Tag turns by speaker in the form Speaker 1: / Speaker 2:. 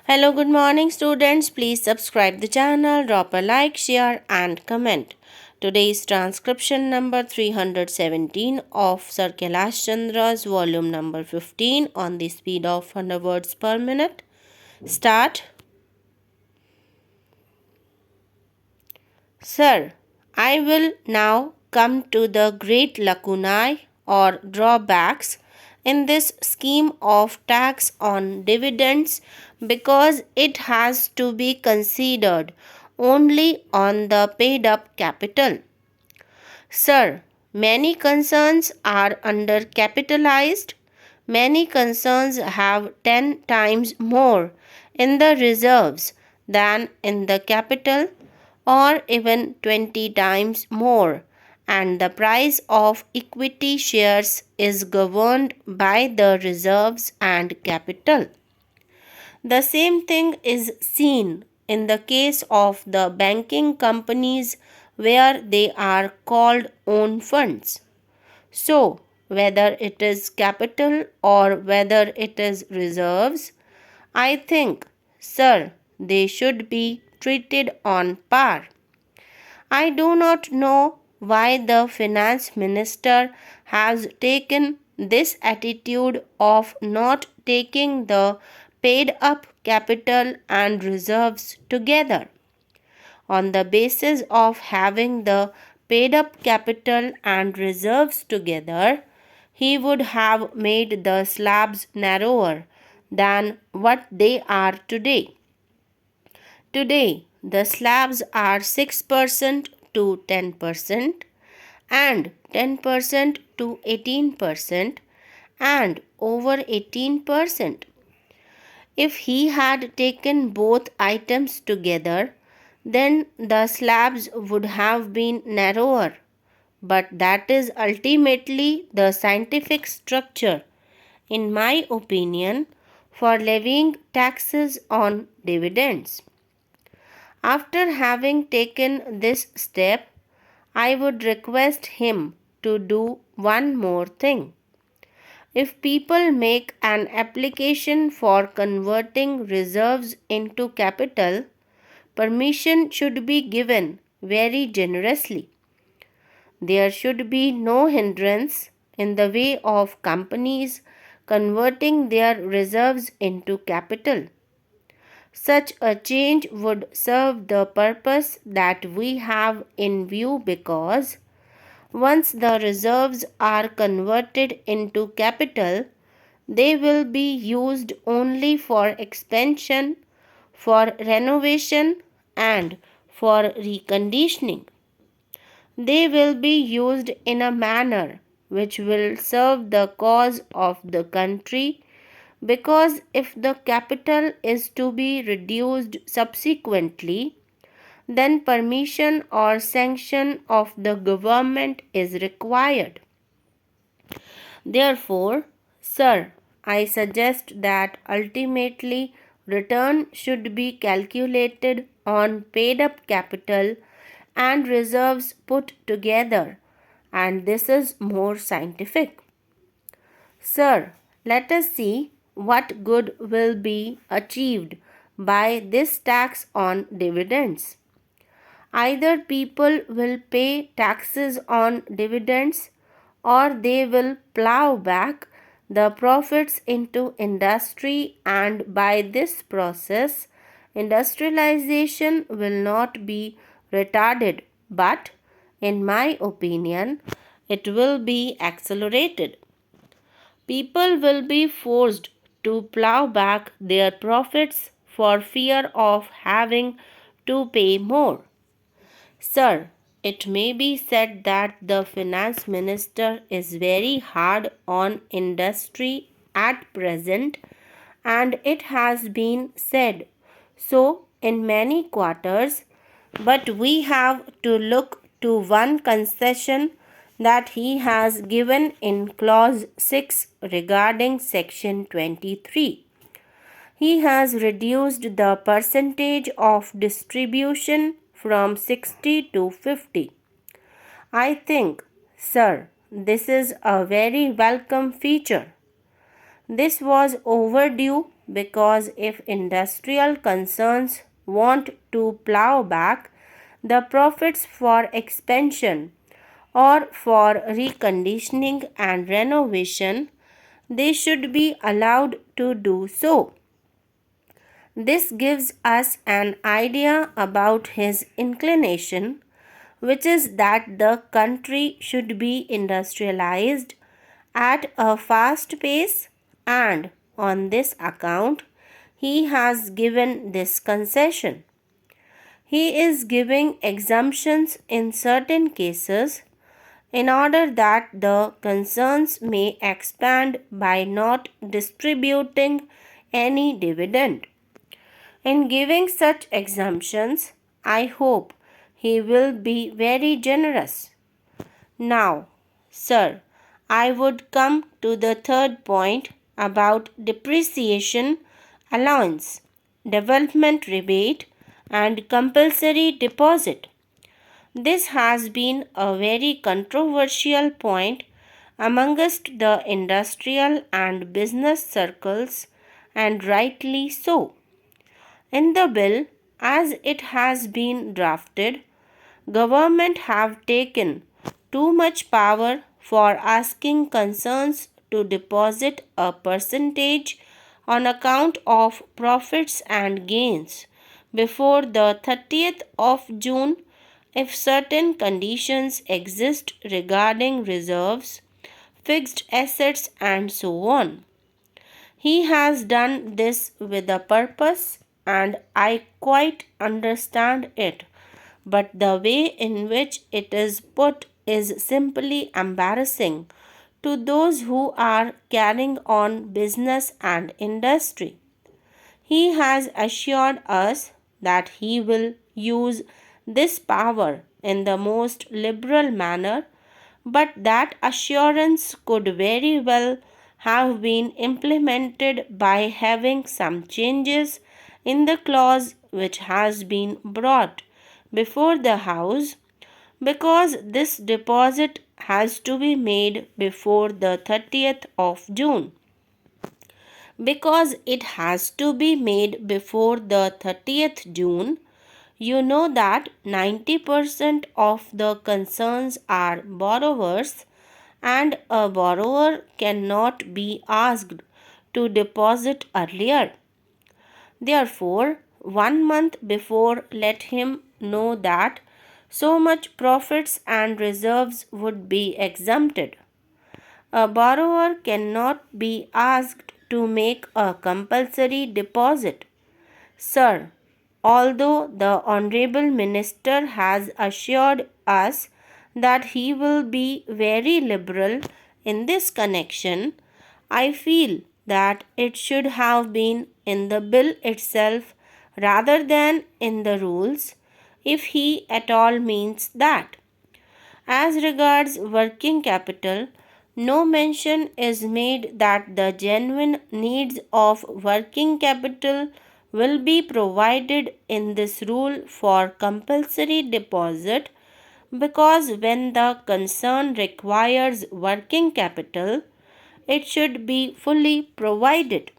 Speaker 1: Hello, good morning, students. Please subscribe the channel, drop a like, share, and comment. Today's transcription number 317 of Sir Kailash Chandra's volume number 15 on the speed of 100 words per minute. Start. Sir, I will now come to the great lacunae or drawbacks in this scheme of tax on dividends because it has to be considered only on the paid up capital. Sir, many concerns are undercapitalized. Many concerns have 10 times more in the reserves than in the capital, or even 20 times more, and the price of equity shares is governed by the reserves and capital. The same thing is seen in the case of the banking companies where they are called own funds. So, whether it is capital or whether it is reserves, I think, sir, they should be treated on par. I do not know why the finance minister has taken this attitude of not taking the paid up capital and reserves together. On the basis of having the paid up capital and reserves together, he would have made the slabs narrower than what they are today. Today, the slabs are 6% to 10% and 10% to 18% and over 18%. If he had taken both items together, then the slabs would have been narrower. But that is ultimately the scientific structure, in my opinion, for levying taxes on dividends. After having taken this step, I would request him to do one more thing. If people make an application for converting reserves into capital, permission should be given very generously. There should be no hindrance in the way of companies converting their reserves into capital. Such a change would serve the purpose that we have in view because once the reserves are converted into capital, they will be used only for expansion, for renovation, and for reconditioning. They will be used in a manner which will serve the cause of the country because if the capital is to be reduced subsequently, then permission or sanction of the government is required. Therefore, sir, I suggest that ultimately return should be calculated on paid up capital and reserves put together, and this is more scientific. Sir, let us see what good will be achieved by this tax on dividends. Either people will pay taxes on dividends or they will plow back the profits into industry, and by this process, industrialization will not be retarded, but, in my opinion, it will be accelerated. People will be forced to plow back their profits for fear of having to pay more. Sir, it may be said that the finance minister is very hard on industry at present, and it has been said so in many quarters, but we have to look to one concession that he has given in clause 6 regarding section 23. He has reduced the percentage of distribution from 60 to 50. I think, sir, this is a very welcome feature. This was overdue because if industrial concerns want to plow back the profits for expansion or for reconditioning and renovation, they should be allowed to do so. This gives us an idea about his inclination, which is that the country should be industrialized at a fast pace, and on this account, he has given this concession. He is giving exemptions in certain cases in order that the concerns may expand by not distributing any dividend. In giving such exemptions, I hope he will be very generous. Now, sir, I would come to the third point about depreciation allowance, development rebate, and compulsory deposit. This has been a very controversial point amongst the industrial and business circles, and rightly so. In the bill, as it has been drafted, government have taken too much power for asking concerns to deposit a percentage on account of profits and gains before the 30th of June if certain conditions exist regarding reserves, fixed assets, and so on. He has done this with a purpose, and I quite understand it, but the way in which it is put is simply embarrassing to those who are carrying on business and industry. He has assured us that he will use this power in the most liberal manner, but that assurance could very well have been implemented by having some changes in the clause which has been brought before the House, because this deposit has to be made before the 30th of June. Because it has to be made before the 30th June, you know that 90% of the concerns are borrowers, and a borrower cannot be asked to deposit earlier. Therefore, 1 month before, let him know that so much profits and reserves would be exempted. A borrower cannot be asked to make a compulsory deposit. Sir, although the Honorable Minister has assured us that he will be very liberal in this connection, I feel that it should have been in the bill itself rather than in the rules, if he at all means that. As regards working capital, no mention is made that the genuine needs of working capital will be provided in this rule for compulsory deposit, because when the concern requires working capital, it should be fully provided.